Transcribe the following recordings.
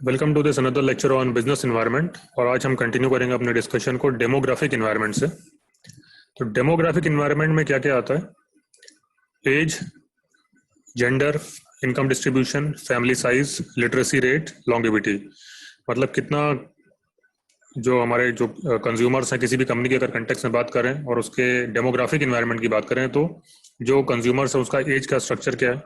Welcome to this another lecture on business environment. और आज हम कंटिन्यू करेंगे अपने डिस्कशन को डेमोग्राफिक एनवायरनमेंट से। तो डेमोग्राफिक एनवायरनमेंट में क्या क्या आता है? Age, gender, income distribution, family size, literacy rate, longevity. मतलब कितना जो हमारे जो कंज्यूमर्स हैं किसी भी कंपनी की अगर कंटेक्स्ट में बात करें और उसके डेमोग्राफिक एनवायरनमेंट की बात करें तो जो कंज्यूमर्स है उसका एज का स्ट्रक्चर क्या है।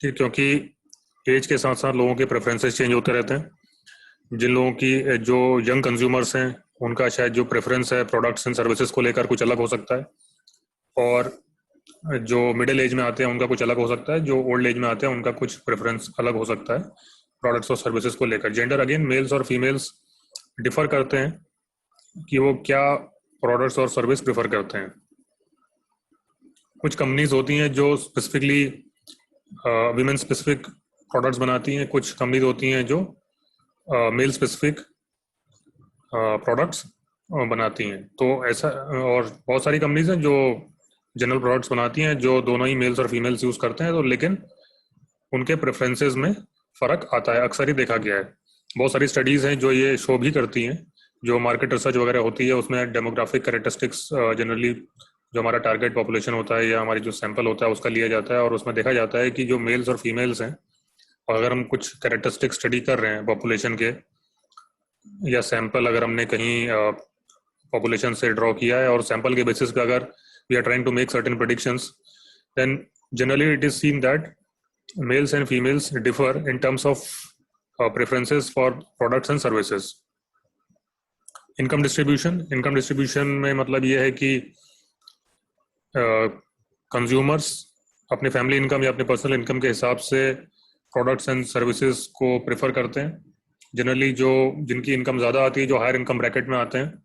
ठीक, क्योंकि एज के साथ साथ लोगों के प्रेफरेंसेस चेंज होते रहते हैं। जिन लोगों की जो यंग कंज्यूमर्स हैं उनका शायद जो प्रेफरेंस है प्रोडक्ट्स एंड सर्विसेज को लेकर कुछ अलग हो सकता है, और जो मिडिल एज में आते हैं उनका कुछ अलग हो सकता है, जो ओल्ड एज में आते हैं उनका कुछ प्रेफरेंस अलग हो सकता है प्रोडक्ट्स और सर्विसेज को लेकर। जेंडर अगेन मेल्स और फीमेल्स डिफर करते हैं कि वो क्या प्रोडक्ट्स और सर्विस प्रेफर करते हैं। कुछ कंपनीज होती हैं जो स्पेसिफिकली विमेन स्पेसिफिक प्रोडक्ट्स बनाती हैं, कुछ कंपनीज होती हैं जो मेल स्पेसिफिक प्रोडक्ट्स बनाती हैं। तो ऐसा, और बहुत सारी कंपनीज हैं जो जनरल प्रोडक्ट्स बनाती हैं जो दोनों ही मेल्स और फीमेल्स यूज़ करते हैं, तो लेकिन उनके प्रेफरेंसेस में फ़र्क आता है, अक्सर ही देखा गया है। बहुत सारी स्टडीज़ हैं जो ये शो भी करती हैं, जो मार्केट रिसर्च वगैरह होती है उसमें डेमोग्राफिक कैरेक्टरिस्टिक्स जनरली जो हमारा टारगेट पॉपुलेशन होता है या हमारी जो सैंपल होता है उसका लिया जाता है, और उसमें देखा जाता है कि जो मेल्स और फीमेल्स हैं, और अगर हम कुछ कैरेक्टरिस्टिक स्टडी कर रहे हैं पॉपुलेशन के या सैंपल अगर हमने कहीं पॉपुलेशन से ड्रॉ किया है और सैंपल के बेसिस पे अगर we are trying to make certain predictions, then generally it is seen that males and females differ in terms of preferences for products and services. Income distribution में मतलब ये है कि कंज्यूमर्स अपने फैमिली इनकम या अपने पर्सनल इनकम के हिसाब से प्रोडक्ट्स एंड सर्विसेज को प्रेफर करते हैं। जनरली जो जिनकी इनकम ज़्यादा आती है, जो हायर इनकम ब्रैकेट में आते हैं,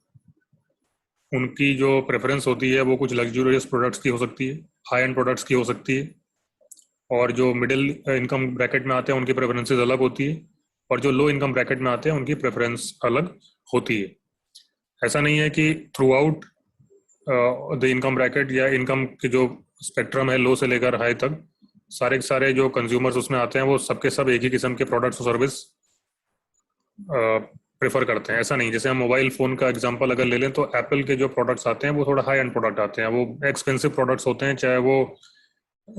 उनकी जो प्रेफरेंस होती है वो कुछ लग्जूरियस प्रोडक्ट्स की हो सकती है, हाई एंड प्रोडक्ट्स की हो सकती है। और जो मिडिल इनकम ब्रैकेट में आते हैं उनकी प्रेफरेंसेस अलग होती है, और जो लो इनकम ब्रैकेट में आते हैं उनकी प्रेफरेंस अलग होती है। ऐसा नहीं है कि through out the income bracket या इनकम के जो स्पेक्ट्रम है लो से लेकर हाई तक सारे के सारे जो कंज्यूमर्स उसमें आते हैं वो सबके सब एक ही किस्म के प्रोडक्ट्स और सर्विस प्रेफर करते हैं। ऐसा नहीं, जैसे हम मोबाइल फ़ोन का एग्जांपल अगर ले लें तो एप्पल के जो प्रोडक्ट्स आते हैं वो थोड़ा हाई एंड प्रोडक्ट आते हैं, वो एक्सपेंसिव प्रोडक्ट्स होते हैं, चाहे वो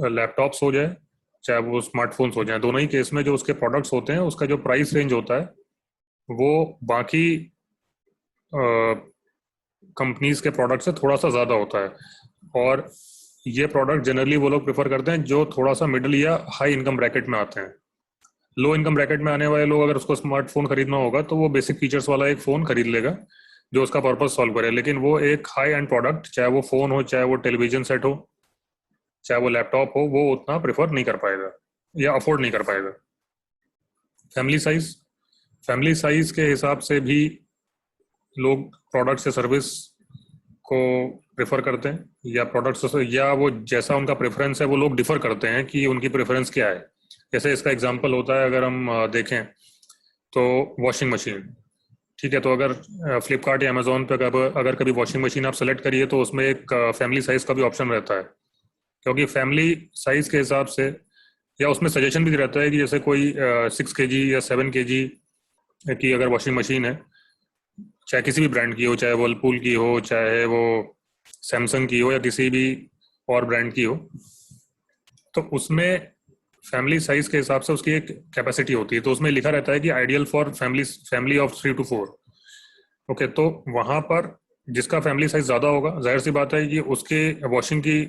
लैपटॉप्स हो जाए चाहे वो स्मार्टफोन्स हो जाए। दोनों ही केस में जो उसके प्रोडक्ट्स होते हैं उसका जो प्राइस रेंज होता है वो बाकी कंपनीज के प्रोडक्ट से थोड़ा सा ज़्यादा होता है। और ये प्रोडक्ट जनरली वो लोग प्रेफर करते हैं जो थोड़ा सा मिडिल या हाई इनकम ब्रैकेट में आते हैं। लो इनकम ब्रैकेट में आने वाले लोग अगर उसको स्मार्टफोन खरीदना होगा तो वो बेसिक फीचर्स वाला एक फ़ोन खरीद लेगा जो उसका पर्पस सॉल्व करे, लेकिन वो एक हाई एंड प्रोडक्ट, चाहे वो फ़ोन हो, चाहे वो टेलीविजन सेट हो, चाहे वो लैपटॉप हो, वो उतना प्रेफर नहीं कर पाएगा या अफोर्ड नहीं कर पाएगा। फैमिली साइज के हिसाब से भी लोग प्रोडक्ट से सर्विस को प्रेफर करते हैं, या प्रोडक्ट्स या वो जैसा उनका प्रेफरेंस है वो लोग डिफर करते हैं कि उनकी प्रेफरेंस क्या है। जैसे इसका एग्जांपल होता है, अगर हम देखें तो वॉशिंग मशीन, ठीक है, तो अगर फ्लिपकार्ट या अमेजोन पे अगर कभी वॉशिंग मशीन आप सेलेक्ट करिए तो उसमें एक फैमिली साइज का भी ऑप्शन रहता है, क्योंकि फैमिली साइज के हिसाब से या उसमें सजेशन भी रहता है कि जैसे कोई 6 kg या 7 kg की अगर वॉशिंग मशीन है, चाहे किसी भी ब्रांड की हो, चाहे वर्लपूल की हो, चाहे वो सैमसंग की हो या किसी भी और ब्रांड की हो, तो उसमें फैमिली साइज के हिसाब से उसकी एक कैपेसिटी होती है। तो उसमें लिखा रहता है कि ideal for family of 3 to 4। Okay, तो वहाँ पर जिसका फैमिली साइज ज़्यादा होगा, जाहिर सी बात है कि उसके वॉशिंग की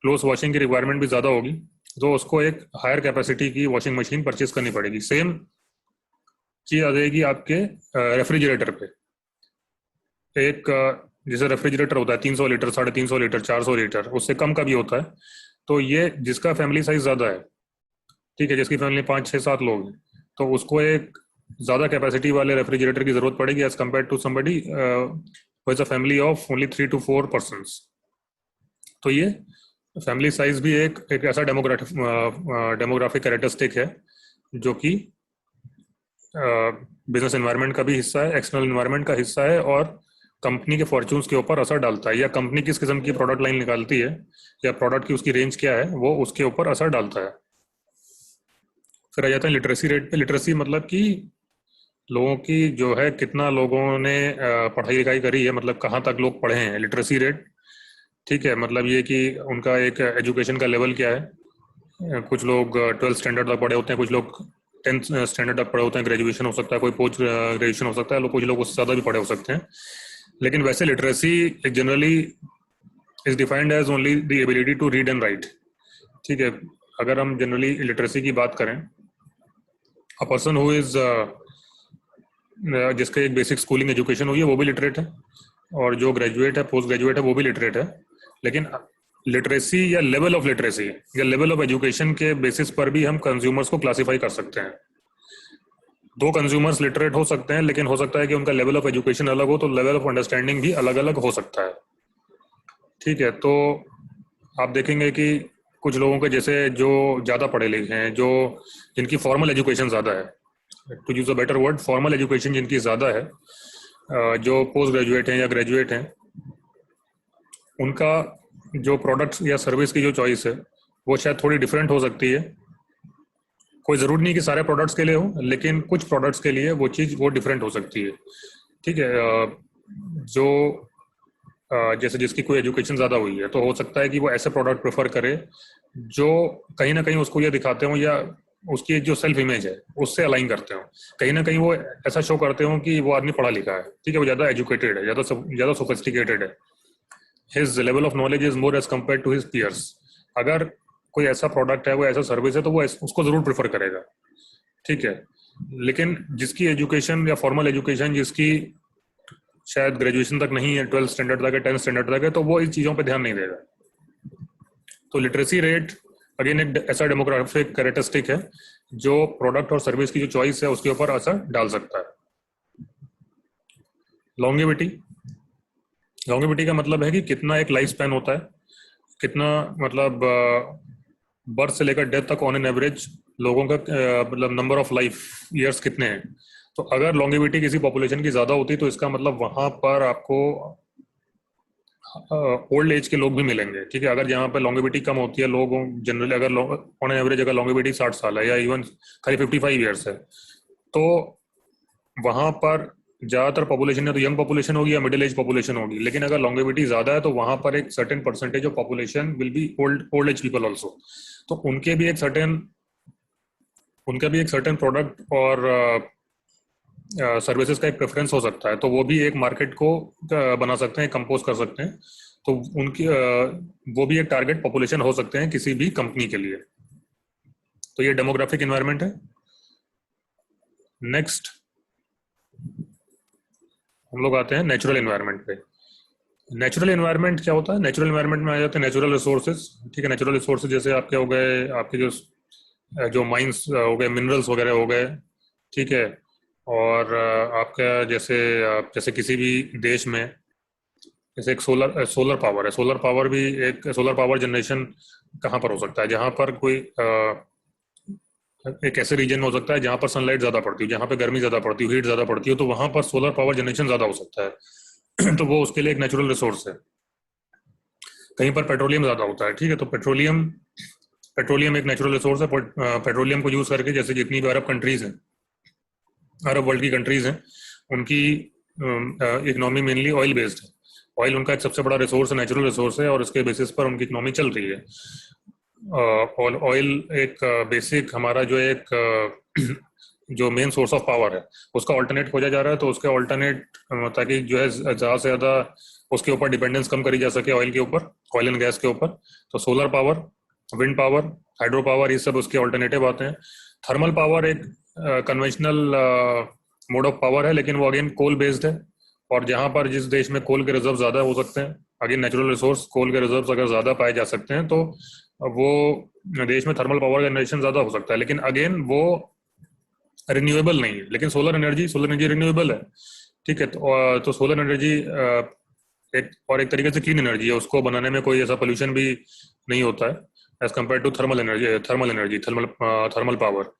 क्लोज वॉशिंग की रिक्वायरमेंट भी ज़्यादा होगी, तो उसको एक हायर कैपेसिटी की वॉशिंग मशीन परचेज करनी पड़ेगी। सेम चीज़ आ जाएगी आपके रेफ्रिजरेटर पे। एक जैसे रेफ्रिजरेटर होता है 300 लीटर, 350 लीटर, 400 लीटर, उससे कम का भी होता है। तो ये जिसका फैमिली साइज ज़्यादा है, ठीक है, जिसकी फैमिली 5, 6, 7 लोग हैं, तो उसको एक ज़्यादा कैपेसिटी वाले रेफ्रिजरेटर की ज़रूरत पड़ेगी as compare to somebody with a family of only 3 to 4 persons. तो ये फैमिली साइज भी एक ऐसा डेमोग्राफिक कैरेक्टरिस्टिक है जो कि बिजनेस एनवायरनमेंट का भी हिस्सा है, एक्सटर्नल एनवायरनमेंट का हिस्सा है, और कंपनी के फॉर्चून्स के ऊपर असर डालता है, या कंपनी किस किस्म की प्रोडक्ट लाइन निकालती है या प्रोडक्ट की उसकी रेंज क्या है वो उसके ऊपर असर डालता है। फिर आ जाता है लिटरेसी रेट पे। लिटरेसी मतलब कि लोगों की जो है, कितना लोगों ने पढ़ाई लिखाई करी है, मतलब कहाँ तक लोग पढ़े हैं, लिटरेसी रेट। ठीक है, मतलब ये कि उनका एक एजुकेशन का लेवल क्या है। कुछ लोग 12th स्टैंडर्ड तक पढ़े होते हैं, कुछ लोग 10th स्टैंडर्ड तक पढ़े होते हैं, ग्रेजुएशन हो सकता है, कोई पोस्ट ग्रेजुएशन हो सकता है, कुछ लोग उससे ज़्यादा भी पढ़े हो सकते हैं। लेकिन वैसे लिटरेसी एक generally is defined as only the ability to read and write. ठीक है, अगर हम जनरली लिटरेसी की बात करें, अ पर्सन हु इज जिसका एक बेसिक स्कूलिंग एजुकेशन हुई है वो भी लिटरेट है, और जो ग्रेजुएट है, पोस्ट ग्रेजुएट है, वो भी लिटरेट है। लेकिन लिटरेसी या लेवल ऑफ लिटरेसी या लेवल ऑफ एजुकेशन के बेसिस पर भी हम कंज्यूमर्स को क्लासिफाई कर सकते हैं। दो कंज्यूमर्स लिटरेट हो सकते हैं, लेकिन हो सकता है कि उनका लेवल ऑफ एजुकेशन अलग हो, तो लेवल ऑफ अंडरस्टैंडिंग भी अलग अलग हो सकता है। ठीक है, तो आप देखेंगे कि कुछ लोगों के जैसे जो ज़्यादा पढ़े लिखे हैं, जो जिनकी फॉर्मल एजुकेशन ज़्यादा है, to use a better word, formal education जिनकी ज़्यादा है, जो पोस्ट ग्रेजुएट हैं या ग्रेजुएट हैं, उनका जो प्रोडक्ट्स या सर्विस की जो चॉइस है वो शायद थोड़ी डिफरेंट हो सकती है। कोई ज़रूरी नहीं कि सारे प्रोडक्ट्स के लिए हो, लेकिन कुछ प्रोडक्ट्स के लिए वो चीज़ वो डिफरेंट हो सकती है। ठीक है, जो जैसे जिसकी कोई एजुकेशन ज़्यादा हुई है, तो हो सकता है कि वो ऐसे प्रोडक्ट प्रेफर करे जो कहीं ना कहीं उसको ये दिखाते हो, या उसकी जो सेल्फ इमेज है उससे अलाइन करते हो, कहीं ना कहीं वो ऐसा शो करते हो कि वो आदमी पढ़ा लिखा है। ठीक है, वो ज़्यादा एजुकेटेड है, ज़्यादा सोफिस्टिकेटेड है, his level of knowledge is more as compare to his peers. अगर कोई ऐसा प्रोडक्ट है, वो ऐसा सर्विस है, तो वो उसको ज़रूर प्रेफर करेगा। ठीक है, लेकिन जिसकी एजुकेशन या फॉर्मल एजुकेशन जिसकी शायद ग्रेजुएशन तक नहीं है, 12th स्टैंडर्ड तक है, 10th स्टैंडर्ड तक है, तो वो इन चीज़ों पे ध्यान नहीं देगा। तो लिटरेसी रेट अगेन एक ऐसा डेमोग्राफिक कैरेक्टरिस्टिक है जो प्रोडक्ट और सर्विस की जो चॉइस है उसके ऊपर असर डाल सकता है। लॉन्गेविटी, लॉन्गेविटी का मतलब है कि कितना एक लाइफ स्पैन होता है, कितना मतलब बर्थ से लेकर डेथ तक ऑन एन एवरेज लोगों का मतलब नंबर ऑफ लाइफ ईयर्स कितने हैं। तो अगर लॉन्गेविटी किसी पॉपुलेशन की ज़्यादा होती तो इसका मतलब वहाँ पर आपको ओल्ड एज के लोग भी मिलेंगे। ठीक है, अगर जहाँ पे लॉन्गेविटी कम होती है, लोग जनरली अगर ऑन एवरेज अगर लॉन्गेविटी 60 साल है या इवन खाली 55 ईयर्स है, तो वहाँ पर ज़्यादातर पॉपुलेशन है तो यंग पॉपुलेशन होगी या मिडिल एज पॉपुलेशन होगी। लेकिन अगर लॉन्गेविटी ज़्यादा है तो वहाँ पर एक certain percentage of population will be old age people also. तो उनका भी एक सर्टेन प्रोडक्ट और सर्विसेज का एक प्रेफरेंस हो सकता है, तो वो भी एक मार्केट को बना सकते हैं, कंपोज कर सकते हैं। तो उनकी वो भी एक टारगेट पॉपुलेशन हो सकते हैं किसी भी कंपनी के लिए। तो ये डेमोग्राफिक एनवायरनमेंट है। नेक्स्ट हम लोग आते हैं नेचुरल एनवायरनमेंट पे। नेचुरल एनवायरनमेंट क्या होता है? नेचुरल एनवायरनमेंट में आ जाते हैं नेचुरल रिसोर्सेज। ठीक है, नेचुरल रिसोर्सेज जैसे आपके हो गए, आपके जो माइंस हो गए, मिनरल्स वगैरह हो गए। ठीक है, और आपका जैसे जैसे किसी भी देश में जैसे एक सोलर सोलर पावर है, सोलर पावर भी एक सोलर पावर जनरेशन कहाँ पर हो सकता है? जहाँ पर कोई एक ऐसे रीजन में हो सकता है जहाँ पर सनलाइट ज़्यादा पड़ती है, जहाँ पे गर्मी ज़्यादा पड़ती है, हीट ज़्यादा पड़ती है, तो वहाँ पर सोलर पावर जनरेशन ज़्यादा हो सकता है। तो वो उसके लिए एक नेचुरल रिसोर्स है। कहीं पर पेट्रोलियम ज़्यादा होता है। ठीक है, तो पेट्रोलियम पेट्रोलियम एक नेचुरल रिसोर्स है। पेट्रोलियम को यूज़ करके जैसे जितनी भी अरब कंट्रीज़ हैं, अरब वर्ल्ड की कंट्रीज़ हैं, उनकी इकोनॉमी मेनली ऑयल बेस्ड है। ऑयल उनका एक सबसे बड़ा रिसोर्स है, नेचुरल रिसोर्स है, और उसके बेसिस पर उनकी इकोनॉमी चल रही है। और ऑयल एक बेसिक हमारा जो एक जो मेन सोर्स ऑफ पावर है उसका ऑल्टरनेट खोजा जा रहा है। तो उसके ऑल्टरनेट ताकि जो है ज़्यादा से ज़्यादा उसके ऊपर डिपेंडेंस कम करी जा सके, ऑयल के ऊपर, ऑयल एंड गैस के ऊपर। तो solar power, wind power, hydro power, ये सब उसके ऑल्टरनेटिव आते हैं। थर्मल पावर एक कन्वेंशनल मोड ऑफ पावर है, लेकिन वो अगेन कोल बेस्ड है। और जहाँ पर जिस देश में कोल के रिजर्व ज़्यादा हो सकते हैं, अगेन नेचुरल रिसोर्स कोल के रिजर्व अगर ज़्यादा पाए जा सकते हैं, तो वो देश में थर्मल पावर जनरेशन ज़्यादा हो सकता है। लेकिन अगेन वो रिन्यूएबल नहीं है। लेकिन सोलर एनर्जी रिन्यूएबल है। ठीक है, तो सोलर एनर्जी एक तरीके से क्लीन एनर्जी है, उसको बनाने में कोई ऐसा पोल्यूशन भी नहीं होता है as compare to thermal power.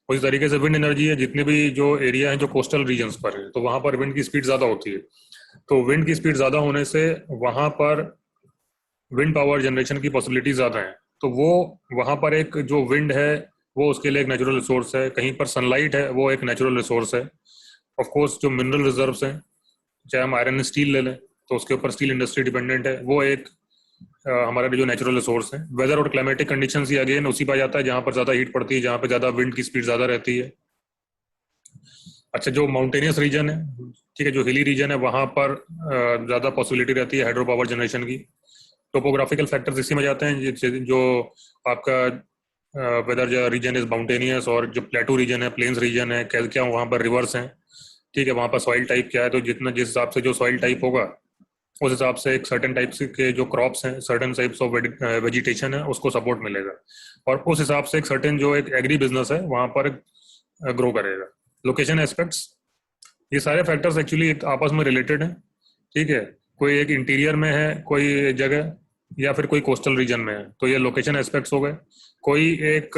उसी तरीके से विंड एनर्जी है, जितने भी जो एरिया है जो कोस्टल रीजन्स पर है, तो वहाँ पर विंड की स्पीड ज़्यादा होती है। तो विंड की स्पीड ज़्यादा होने से वहाँ पर विंड पावर जनरेशन की पॉसिबिलिटी ज़्यादा है। तो वो वहाँ पर एक जो विंड है वो उसके लिए एक नेचुरल रिसोर्स है। कहीं पर सनलाइट है, वो एक नेचुरल रिसोर्स है। ऑफ कोर्स जो मिनरल रिजर्व्स हैं, चाहे हम आयरन स्टील ले लें तो उसके ऊपर स्टील इंडस्ट्री डिपेंडेंट है, वो एक हमारा जो नेचुरल रिसोर्स है। वेदर और क्लाइमेटिक कंडीशंस ही अगेन उसी पर जाता है, जहाँ पर ज़्यादा हीट पड़ती है, जहाँ पर ज़्यादा विंड की स्पीड ज़्यादा रहती है। अच्छा, जो माउंटेनियस रीजन है, ठीक है, जो हिली रीजन है, वहाँ पर ज़्यादा पॉसिबिलिटी रहती है हाइड्रो पावर जनरेशन की। टोपोग्राफिकल फैक्टर्स इसी में जाते हैं, जो आपका वेदर जो रीजन इज माउंटेनियस, और जो प्लेटू रीजन है, प्लेन्स रीजन है, क्या क्या वहाँ पर रिवर्स हैं, ठीक है, वहाँ पर सॉइल टाइप क्या है, तो जितना जिस हिसाब से जो सॉइल टाइप होगा उस हिसाब से एक सर्टेन टाइप्स के जो क्रॉप्स हैं, सर्टेन टाइप्स ऑफ वेजिटेशन है, उसको सपोर्ट मिलेगा, और उस हिसाब से एक सर्टेन जो एक एग्री बिजनेस है वहाँ पर ग्रो करेगा। लोकेशन एस्पेक्ट्स, ये सारे फैक्टर्स एक्चुअली एक आपस में रिलेटेड हैं, ठीक है। कोई एक इंटीरियर में है कोई जगह, या फिर कोई कोस्टल रीजन में है, तो ये लोकेशन एस्पेक्ट्स हो गए। कोई एक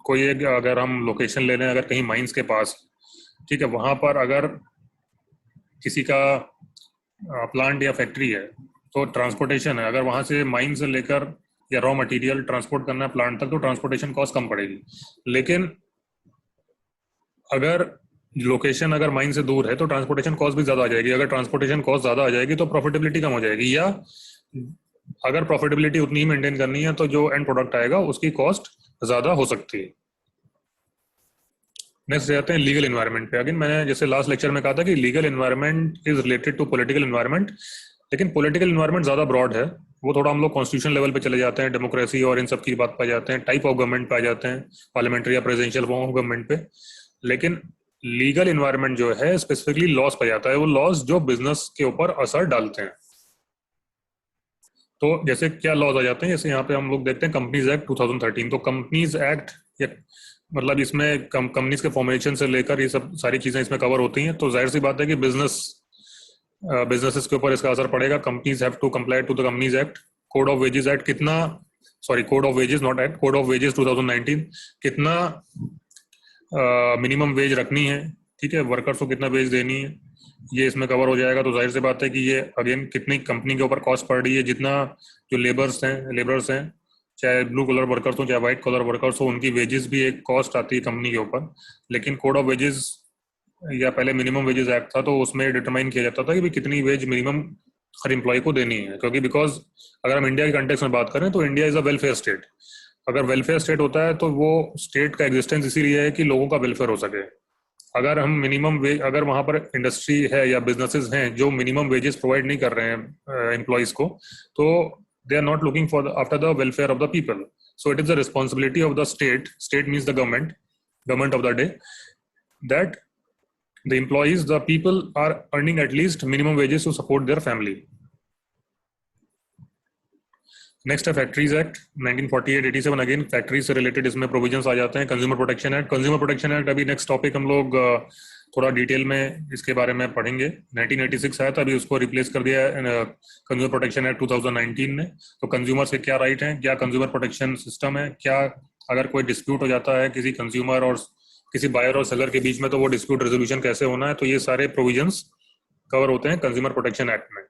कोई एक अगर हम लोकेशन ले लें, अगर कहीं माइंस के पास, ठीक है, वहां पर अगर किसी का प्लांट या फैक्ट्री है, तो ट्रांसपोर्टेशन है, अगर वहां से माइन से लेकर या रॉ मटेरियल ट्रांसपोर्ट करना है प्लांट तक, तो ट्रांसपोर्टेशन कॉस्ट कम पड़ेगी। लेकिन अगर लोकेशन अगर माइन से दूर है तो ट्रांसपोर्टेशन कॉस्ट भी ज्यादा आ जाएगी। अगर ट्रांसपोर्टेशन कॉस्ट ज्यादा आ जाएगी तो प्रॉफिटेबिलिटी कम हो जाएगी, या अगर प्रॉफिटेबिलिटी उतनी ही मेंटेन करनी है तो जो एंड प्रोडक्ट आएगा उसकी कॉस्ट ज्यादा हो सकती है। नेक्स्ट जाते हैं लीगल एनवायरनमेंट पे। अगेन मैंने जैसे लास्ट लेक्चर में कहा था कि legal environment is related to political environment, लेकिन पॉलिटिकल एनवायरनमेंट ज्यादा ब्रॉड है, वो थोड़ा हम लोग कॉन्स्टिट्यूशन लेवल पे चले जाते हैं, डेमोक्रेसी और इन सब की बात पे जाते हैं, टाइप ऑफ गवर्नमेंट पे आ जाते हैं, पार्लियामेंट्री या प्रेसिडेंशियल फॉर्म ऑफ गवर्नमेंट पे। लेकिन लीगल एनवायरनमेंट जो है स्पेसिफिकली लॉज पे जाता है, वो लॉज जो बिजनेस के ऊपर असर डालते हैं। तो जैसे क्या लॉज आ जाते हैं, जैसे यहाँ पे हम लोग देखते हैं कंपनीज एक्ट 2013। तो कंपनीज एक्ट या मतलब इसमें कंपनीज के फॉर्मेशन से लेकर ये सब सारी चीजें इसमें कवर होती हैं। तो जाहिर सी बात है कि बिजनेसेस के ऊपर इसका असर पड़ेगा। Companies have to comply to the companies act. Code of wages act कितना, sorry code of wages not act, code of wages 2019 कितना मिनिमम वेज रखनी है, ठीक है, वर्कर्स को कितना वेज देनी है, ये इसमें कवर हो जाएगा। तो जाहिर सी बात है कि ये अगेन कितनी कंपनी के ऊपर कॉस्ट पड़ रही है, जितना जो लेबर्स हैं, चाहे ब्लू कलर वर्कर्स हो चाहे व्हाइट कलर वर्कर्स हो, उनकी वेजेस भी एक कॉस्ट आती है कंपनी के ऊपर। लेकिन कोड ऑफ वेजेस या पहले मिनिमम वेजेस एक्ट था, तो उसमें डिटरमाइन किया जाता था कि भाई कितनी वेज मिनिमम हर एम्प्लॉय को देनी है। क्योंकि बिकॉज अगर हम इंडिया के कंटेक्स्ट में बात करें तो India is a welfare state. अगर वेलफेयर स्टेट होता है तो वो स्टेट का एग्जिस्टेंस इसीलिए है कि लोगों का वेलफेयर हो सके। अगर हम मिनिमम वेज, अगर वहां पर इंडस्ट्री है या बिजनेसेस हैं जो मिनिमम वेजेस प्रोवाइड नहीं कर रहे हैं एम्प्लॉयज को, तो they are not looking for after the welfare of the people. So it is the responsibility of the state means the government of the day, that the employees, the people are earning at least minimum wages to support their family. Next है factories act 1948-87। Again factory से related इसमें provisions आ जाते हैं। Consumer protection act अभी next topic हम लोग थोड़ा detail में इसके बारे में पढ़ेंगे। 1986 आया था, अभी उसको रिप्लेस कर दिया है कंज्यूमर प्रोटेक्शन एक्ट 2019 ने। तो कंज्यूमर के क्या राइट हैं, क्या कंज्यूमर प्रोटेक्शन सिस्टम है, क्या अगर कोई डिस्प्यूट हो जाता है किसी कंज्यूमर और किसी बायर और सेलर के बीच में, तो वो डिस्प्यूट रेजोल्यूशन कैसे होना है, तो ये सारे प्रोविजंस कवर होते हैं कंज्यूमर प्रोटेक्शन एक्ट में।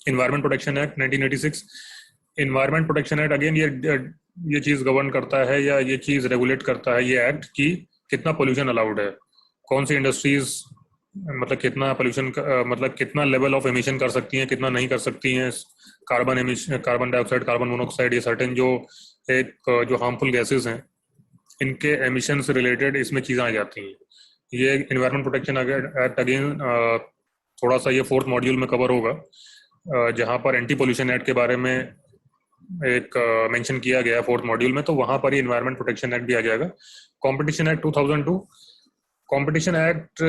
Environment protection act 1986। Environment protection act again ये चीज गवर्न करता है या ये चीज रेगुलेट करता है, ये एक्ट की कितना पोल्यूशन अलाउड है, कौन सी इंडस्ट्रीज मतलब कितना पोल्यूशन मतलब कितना लेवल ऑफ एमिशन कर सकती हैं, कितना नहीं कर सकती हैं, carbon emission, carbon dioxide, carbon monoxide, ये सर्टेन जो जो हार्मफुल गैसेज हैं, इनके एमिशन से रिलेटेड इसमें चीज़ें आ जाती हैं। ये इन्वायरमेंट प्रोटेक्शन एक्ट अगेन थोड़ा सा ये 4th मॉड्यूल में कवर होगा, जहाँ पर एंटी पोल्यूशन एक्ट के बारे में एक मेंशन किया गया है 4th मॉड्यूल में, तो वहाँ पर ही इन्वायरमेंट प्रोटेक्शन एक्ट भी आ जाएगा। Competition act 2002। कंपटीशन एक्ट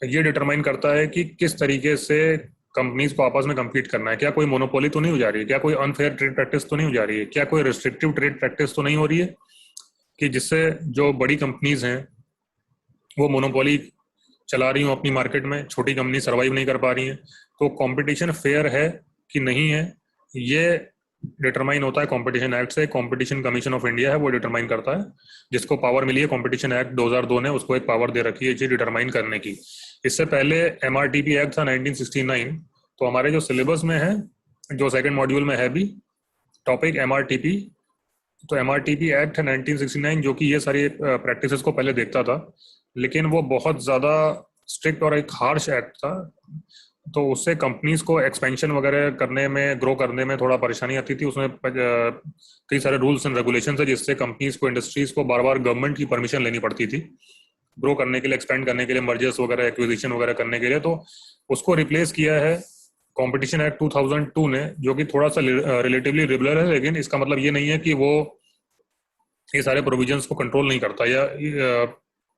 ये डिटरमाइन करता है कि किस तरीके से कंपनीज को आपस में कम्पीट करना है। क्या कोई मोनोपोली तो नहीं हो जा रही है, क्या कोई अनफेयर ट्रेड प्रैक्टिस तो नहीं हो जा रही है, क्या कोई रिस्ट्रिक्टिव ट्रेड प्रैक्टिस तो नहीं हो रही है, कि जिससे जो बड़ी कंपनीज हैं वो मोनोपोली चला रही हूँ अपनी मार्केट में, छोटी कंपनी सर्वाइव नहीं कर पा रही हैं। तो कंपटीशन फेयर है कि नहीं है, ये डिटरमाइन होता है कंपटीशन एक्ट से। कंपटीशन कमीशन ऑफ इंडिया है वो डिटरमाइन करता है, जिसको पावर मिली है कंपटीशन एक्ट 2002 ने, उसको एक पावर दे रखी है चीज डिटरमाइन करने की। इससे पहले MRTP एक्ट था 1969। तो हमारे जो सिलेबस में है, जो 2nd मॉड्यूल में है भी टॉपिक MRTP तो MRTP एक्ट है 1969 जो कि ये सारी प्रैक्टिसेस को पहले देखता था, लेकिन वो बहुत ज़्यादा स्ट्रिक्ट और एक हार्श एक्ट था। तो उससे कंपनीज को एक्सपेंशन वगैरह करने में, ग्रो करने में थोड़ा परेशानी आती थी। उसमें कई सारे रूल्स एंड रेगुलेशन है जिससे कंपनीज को, इंडस्ट्रीज को बार बार गवर्नमेंट की परमिशन लेनी पड़ती थी ग्रो करने के लिए, एक्सपेंड करने के लिए, मर्जर्स वगैरह, एक्विजिशन वगैरह करने के लिए। तो उसको रिप्लेस किया है कंपटीशन एक्ट 2002 ने, जो कि थोड़ा सा रिलेटिवली लिबरल है, लेकिन इसका मतलब ये नहीं है कि वो ये सारे प्रोविजंस को कंट्रोल नहीं करता या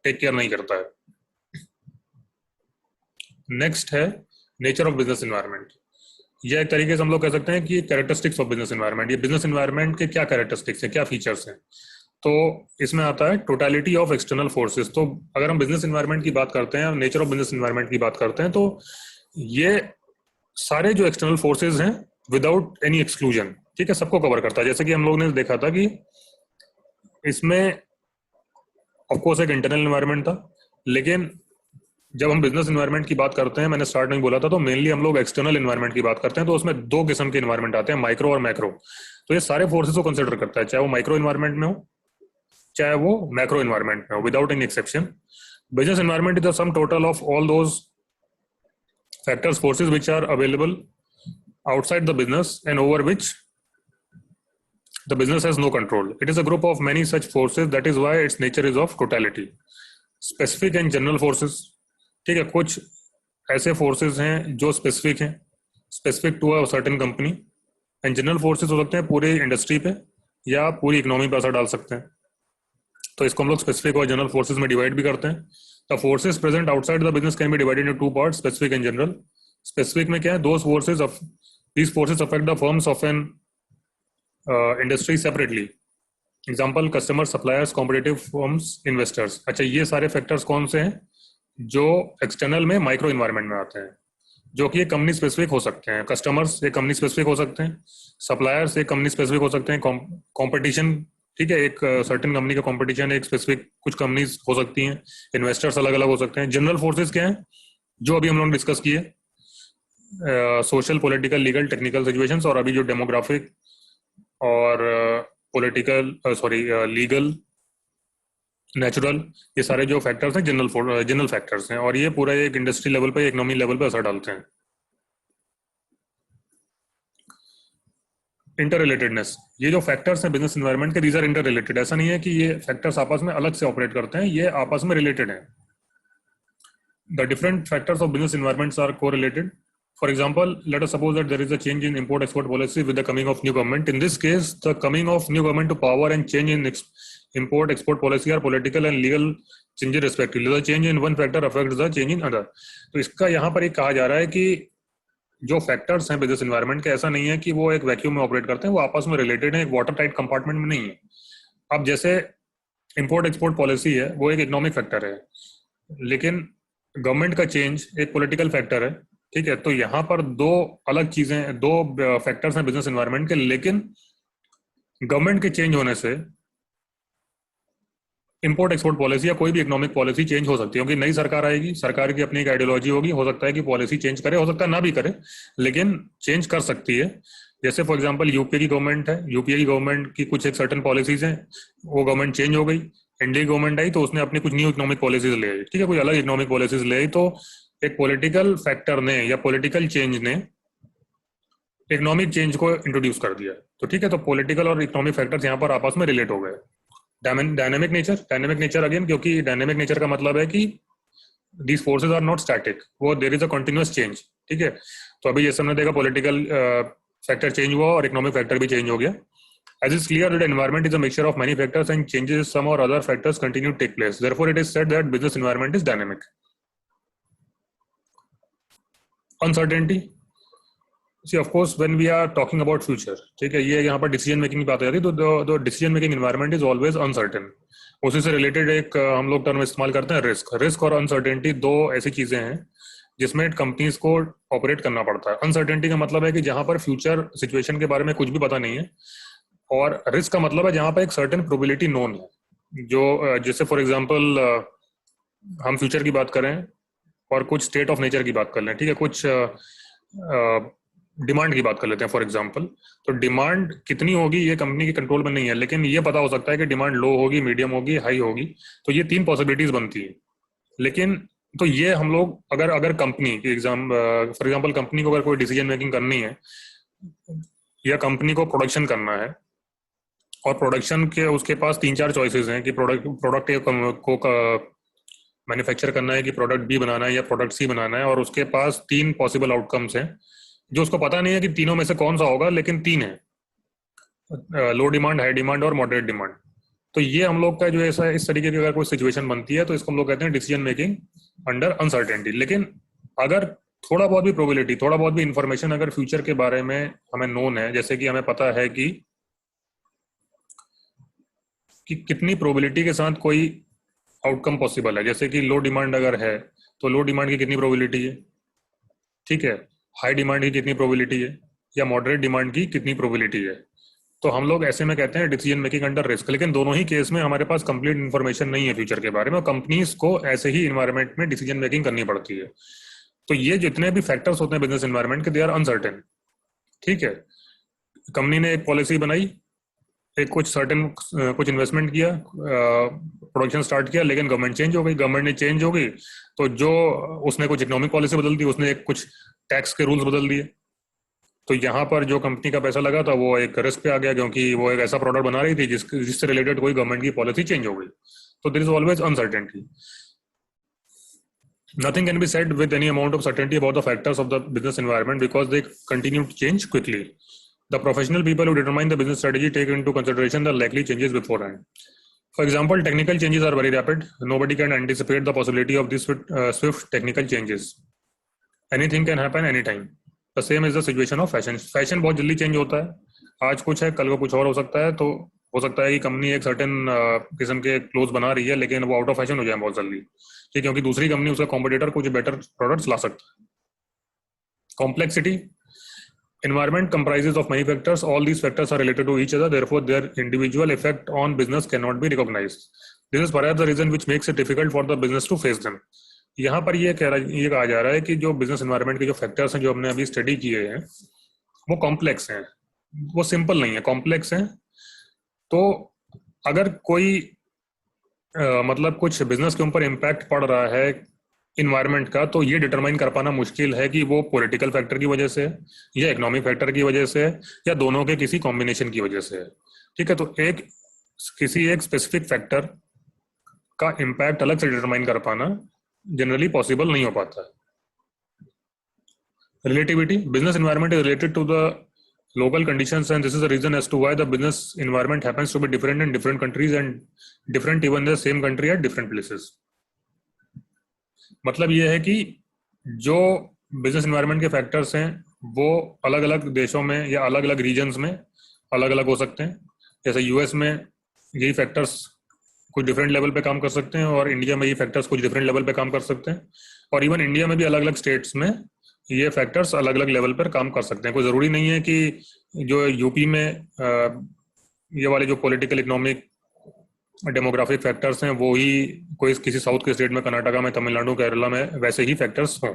टेक केयर नहीं करता है। नेक्स्ट है नेचर ऑफ बिजनेस एनवायरनमेंट। यह एक तरीके से हम लोग कह सकते हैं कि कैरेक्टरिस्टिक्स ऑफ बिजनेस एनवायरनमेंट। ये बिजनेस एनवायरनमेंट के क्या कैरेक्टरिस्टिक्स है, क्या फीचर्स हैं। तो इसमें आता है टोटलिटी ऑफ एक्सटर्नल फोर्सेस। तो अगर हम बिजनेस एनवायरनमेंट की बात करते हैं, नेचर ऑफ बिजनेस एनवायरनमेंट की बात करते हैं, तो ये सारे जो एक्सटर्नल फोर्सेस हैं विदाउट एनी एक्सक्लूजन, ठीक है, सबको कवर करता है। जैसे कि हम लोग ने देखा था कि इसमें ऑफकोर्स एक इंटरनल एनवायरनमेंट था, लेकिन जब हम बिजनेस एनवायरनमेंट की बात करते हैं, मैंने स्टार्ट में बोला था, तो मेनली हम लोग एक्सटर्नल एनवायरनमेंट की बात करते हैं। तो उसमें दो किस्म के एनवायरनमेंट आते हैं, माइक्रो और मैक्रो। तो ये सारे फोर्सेस को कंसिडर करता है, चाहे वो माइक्रो एनवायरनमेंट में हो चाहे वो मैक्रो एनवायरनमेंट में हो, without any exception. Business environment is the sum total of all those factors, forces which are available outside the business and over which the business has no control. It is a group of many such forces, that is why its nature is of totality. Specific and general forces, ठीक है, कुछ ऐसे forces हैं जो specific हैं, specific to a certain company, and general forces हो सकते हैं पूरे इंडस्ट्री पे या पूरी इकोनॉमी पे असर डाल सकते हैं। तो इसको हम लोग स्पेसिफिक और जनरल फोर्सेस में डिवाइड भी करते हैं। The forces present outside the business can be divided into two parts, specific and general. Specific में क्या है, those forces of these forces affect the firms of an industry separately. Example, customer, suppliers, competitive firms, investors. अच्छा, ये सारे factors कौन से हैं जो एक्सटर्नल में माइक्रो इन्वायरमेंट में आते हैं, जो कि एक कंपनी स्पेसिफिक हो सकते हैं। कस्टमर्स एक कंपनी स्पेसिफिक हो सकते हैं, सप्लायर्स एक कंपनी स्पेसिफिक हो सकते हैं, कॉम्पिटिशन, ठीक है, एक सर्टेन कंपनी का कंपटीशन एक स्पेसिफिक कुछ कंपनीज हो सकती हैं, इन्वेस्टर्स अलग अलग हो सकते हैं। जनरल फोर्सेस क्या हैं, जो अभी हम लोग डिस्कस किए, social, political, legal, technical situations, और अभी जो डेमोग्राफिक और पॉलिटिकल, लीगल, नेचुरल, ये सारे जो फैक्टर्स हैं जनरल फैक्टर्स हैं, और ये पूरा एक इंडस्ट्री लेवल पे, इकोनॉमी लेवल पे असर डालते हैं। इंटर रिलेटेडनेस, ये जो फैक्टर्स हैं बिजनेस एनवायरनमेंट के, दीज आर इंटर रिलेटेड। ऐसा नहीं है कि ये फैक्टर्स आपस में अलग से ऑपरेट करते हैं, ये आपस में रिलेटेड हैं। The different factors of business environments are correlated. For example, let us suppose that there is a change in import-export policy with the coming of new government. In this case, the coming of new government to power and change in import-export policy are political and legal changes respectively. The change in one factor affects the change in other. तो इसका यहाँ पर एक कहा जा रहा है कि जो फैक्टर्स हैं बिजनेस एनवायरनमेंट के, ऐसा नहीं है कि वो एक वैक्यूम में ऑपरेट करते हैं, वो आपस में रिलेटेड है, एक वाटर टाइट कंपार्टमेंट में नहीं है। अब जैसे इंपोर्ट एक्सपोर्ट पॉलिसी है, वो एक इकोनॉमिक फैक्टर है, लेकिन गवर्नमेंट का चेंज एक पॉलिटिकल फैक्टर है, ठीक है। तो यहाँ पर दो अलग चीजें, दो फैक्टर्स हैं बिजनेस एनवायरनमेंट के, लेकिन गवर्नमेंट के चेंज होने से इंपोर्ट एक्सपोर्ट पॉलिसी या कोई भी इकोनॉमिक पॉलिसी चेंज हो सकती है, क्योंकि नई सरकार आएगी, सरकार की अपनी एक आइडियोलॉजी होगी, हो सकता है कि पॉलिसी चेंज करे, हो सकता है ना भी करे, लेकिन चेंज कर सकती है। जैसे फॉर एग्जांपल यूपीए की गवर्नमेंट है, यूपीए की गवर्नमेंट की कुछ एक सर्टेन पॉलिसीज हैं, वो गवर्नमेंट चेंज हो गई, एनडीए गवर्नमेंट आई तो उसने अपनी कुछ न्यू इकोनॉमिक पॉलिसीज ले आई, ठीक है, कोई अलग इकोनॉमिक पॉलिसीज ले आई, तो एक पॉलिटिकल फैक्टर ने या पॉलिटिकल चेंज ने इकोनॉमिक चेंज को इंट्रोड्यूस कर दिया। तो ठीक है, तो पॉलिटिकल और इकोनॉमिक फैक्टर्स यहाँ पर आपस में रिलेट हो गए। डायनेमिक नेचर अगेन, क्योंकि डायनेमिक नेचर का मतलब है कि these forces are not static, वो there is a continuous change, ठीक है। तो अभी जैसे हमने देखा पॉलिटिकल फैक्टर चेंज हुआ और इकोनॉमिक फैक्टर भी चेंज हो गया। As is clear that environment is a mixture of many factors and changes some or other factors continue to take place. Therefore, it is said that business environment is dynamic. Uncertainty. See, of course, when we are talking about future, ठीक है, ये यहाँ पर decision making की बात आ जाती है, तो decision making environment is always uncertain. उसी से रिलेटेड एक हम लोग टर्म इस्तेमाल करते हैं, रिस्क और अनसर्टेनिटी, दो ऐसी चीजें हैं जिसमें कंपनीज को ऑपरेट करना पड़ता है। अनसर्टेनिटी का मतलब है कि जहां पर फ्यूचर सिचुएशन के बारे में कुछ भी पता नहीं है, और रिस्क का मतलब है जहां पर एक सर्टेन प्रोबेबिलिटी नोन है। जो जैसे फॉर एग्जांपल हम फ्यूचर की बात करें और कुछ स्टेट ऑफ नेचर की बात कर लें, ठीक है, कुछ डिमांड की बात कर लेते हैं फॉर एग्जांपल। तो डिमांड कितनी होगी ये कंपनी के कंट्रोल में नहीं है, लेकिन ये पता हो सकता है कि डिमांड लो होगी, मीडियम होगी, हाई होगी। तो ये 3 पॉसिबिलिटीज बनती है। लेकिन तो ये हम लोग अगर अगर कंपनी की फॉर एग्जांपल कंपनी को अगर कोई डिसीजन मेकिंग करनी है या कंपनी को प्रोडक्शन करना है, और प्रोडक्शन के उसके पास 3-4 चॉइसेस हैं कि प्रोडक्ट को मैन्युफैक्चर करना है कि प्रोडक्ट बी बनाना है या प्रोडक्ट सी बनाना है, और उसके पास 3 पॉसिबल आउटकम्स हैं जो उसको पता नहीं है कि तीनों में से कौन सा होगा, लेकिन 3 है, लो डिमांड, हाई डिमांड और मॉडरेट डिमांड। तो ये हम लोग का जो ऐसा इस तरीके की अगर कोई सिचुएशन बनती है तो इसको हम लोग कहते हैं डिसीजन मेकिंग अंडर अनसर्टेनिटी। लेकिन अगर थोड़ा बहुत भी प्रोबेबिलिटी, थोड़ा बहुत भी इंफॉर्मेशन अगर फ्यूचर के बारे में हमें नोन है, जैसे कि हमें पता है कि कितनी प्रोबेबिलिटी के साथ कोई आउटकम पॉसिबल है, जैसे कि लो डिमांड अगर है तो लो डिमांड की कितनी प्रोबेबिलिटी है, ठीक है, हाई डिमांड की कितनी प्रोबेबिलिटी है, या मॉडरेट डिमांड की कितनी प्रोबेबिलिटी है। तो हम लोग ऐसे में कहते हैं डिसीजन मेकिंग अंडर रिस्क। लेकिन दोनों ही केस में हमारे पास कंप्लीट इन्फॉर्मेशन नहीं है फ्यूचर के बारे में, और कंपनीज को ऐसे ही इन्वायरमेंट में डिसीजन मेकिंग करनी पड़ती है। तो ये जितने भी फैक्टर्स होते हैं बिजनेस इन्वायरमेंट के, दे आर अनसर्टेन, ठीक है। कंपनी ने एक पॉलिसी बनाई, एक कुछ इन्वेस्टमेंट किया, प्रोडक्शन स्टार्ट किया, लेकिन गवर्नमेंट चेंज हो गई, गवर्नमेंट ने चेंज हो गई तो जो उसने कुछ इकोनॉमिक पॉलिसी बदल दी, उसने कुछ टैक्स के रूल्स बदल दिए। तो यहाँ पर जो कंपनी का पैसा लगा था वो एक रिस्क पे आ गया, क्योंकि वो एक ऐसा प्रोडक्ट बना रही थी जिससे रिलेटेड कोई गवर्नमेंट की पॉलिसी चेंज हो गई। तो there is always uncertainty. Nothing can be said with any amount of certainty about the factors of the business environment because they continue to change quickly. The professional people who determine the business strategy take into consideration the likely changes beforehand. For example, technical changes are very rapid. Nobody can anticipate the possibility of these swift technical changes. Anything can happen anytime. The same is the situation of fashion. Fashion बहुत जल्दी change होता है, आज कुछ है कल को कुछ और हो सकता है। तो हो सकता है कि कंपनी एक सर्टेन किस्म के क्लोथ बना रही है, लेकिन वो आउट ऑफ फैशन हो जाए बहुत जल्दी, ठीक, क्योंकि दूसरी कंपनी, उसका कॉम्पिटिटर कुछ बेटर प्रोडक्ट्स ला सकता है। Complexity, environment comprises of many factors. All these factors are related to each other, therefore their individual effect on business cannot be recognized. This is perhaps the reason which makes it difficult for the business to face them. यहाँ पर ये कहा जा रहा है कि जो business environment के जो फैक्टर्स हैं जो हमने अभी स्टडी किए हैं वो कॉम्प्लेक्स हैं, वो सिंपल नहीं है, कॉम्प्लेक्स हैं। तो अगर कोई मतलब कुछ बिजनेस के ऊपर इम्पैक्ट पड़ रहा है इन्वायरमेंट का, तो ये डिटरमाइन कर पाना मुश्किल है कि वो पॉलिटिकल फैक्टर की वजह से या इकोनॉमिक फैक्टर की वजह से या दोनों के किसी कॉम्बिनेशन की वजह से है, ठीक है। तो किसी एक स्पेसिफिक फैक्टर का इम्पैक्ट अलग से डिटरमाइन कर पाना जनरली पॉसिबल नहीं हो पाता है। Relativity, business environment is related to the local conditions and this is the reason as to why the business environment happens to be different in different countries and different even in the same country at different places. मतलब ये है कि जो business environment के factors हैं वो अलग अलग देशों में या अलग अलग रीजन्स में अलग अलग हो सकते हैं। जैसे यूएस में यही फैक्टर्स कुछ डिफरेंट लेवल पे काम कर सकते हैं और इंडिया में ये फैक्टर्स कुछ डिफरेंट लेवल पे काम कर सकते हैं, और इवन इंडिया में भी अलग अलग स्टेट्स में ये फैक्टर्स अलग अलग लेवल पर काम कर सकते हैं। कोई ज़रूरी नहीं है कि जो यूपी में ये वाले जो पॉलिटिकल इकोनॉमिक डेमोग्राफिक फैक्टर्स हैं वो ही कोई किसी साउथ के स्टेट में, कर्नाटका में, तमिलनाडु, केरला में वैसे ही फैक्टर्स हों।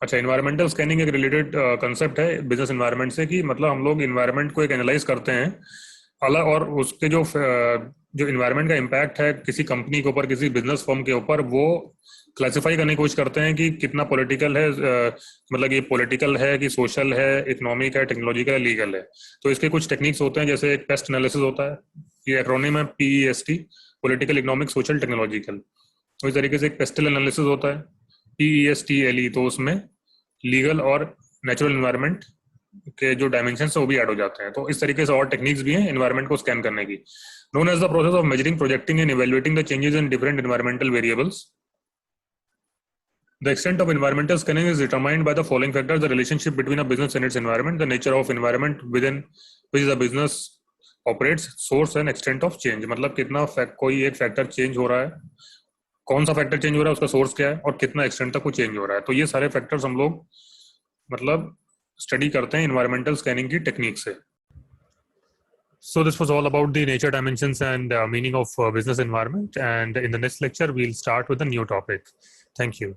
अच्छा, इन्वायरमेंटल स्कैनिंग एक रिलेटेड कंसेप्ट है बिजनेस इन्वायरमेंट से, कि मतलब हम लोग इन्वायरमेंट को एक एनालाइज करते हैं अलग, और उसके जो इन्वायरमेंट का इम्पैक्ट है किसी कंपनी के ऊपर, किसी बिजनेस फर्म के ऊपर, वो क्लासिफाई करने की कोशिश करते हैं कि कितना पॉलिटिकल है, मतलब ये पॉलिटिकल है कि सोशल है, इकोनॉमिक है, टेक्नोलॉजिकल है, लीगल है। तो इसके कुछ टेक्निक्स होते हैं, जैसे एक पेस्ट एनालिसिस होता है, ये एक्रोनिम है PEST, political, economic, social, technological. तो इस तरीके से एक पेस्टल एनालिसिस होता है PESTLE, तो उसमें लीगल और नेचुरल इन्वायरमेंट के जो डायमेंशन है वो भी ऐड हो जाते हैं। तो इस तरीके से और टेक्निक्स भी हैं इन्वायरमेंट को स्कैन करने की, known as the process of measuring, projecting and evaluating the changes in different environmental variables. The extent of environmental scanning is determined by the following factors: the relationship between a business and its environment, the nature of environment within which the business operates, source and extent of change। मतलब कितना कोई एक factor change हो रहा है, कौन सा factor change हो रहा है, उसका सोर्स क्या है, और कितना एक्सटेंट तक वो चेंज हो रहा है। तो ये सारे फैक्टर्स हम लोग मतलब स्टडी करते हैं इन्वायरमेंटल स्कैनिंग की टेक्निक से। So this was all about the nature, dimensions and meaning of business environment, and in the next lecture we'll start with a new topic. Thank you.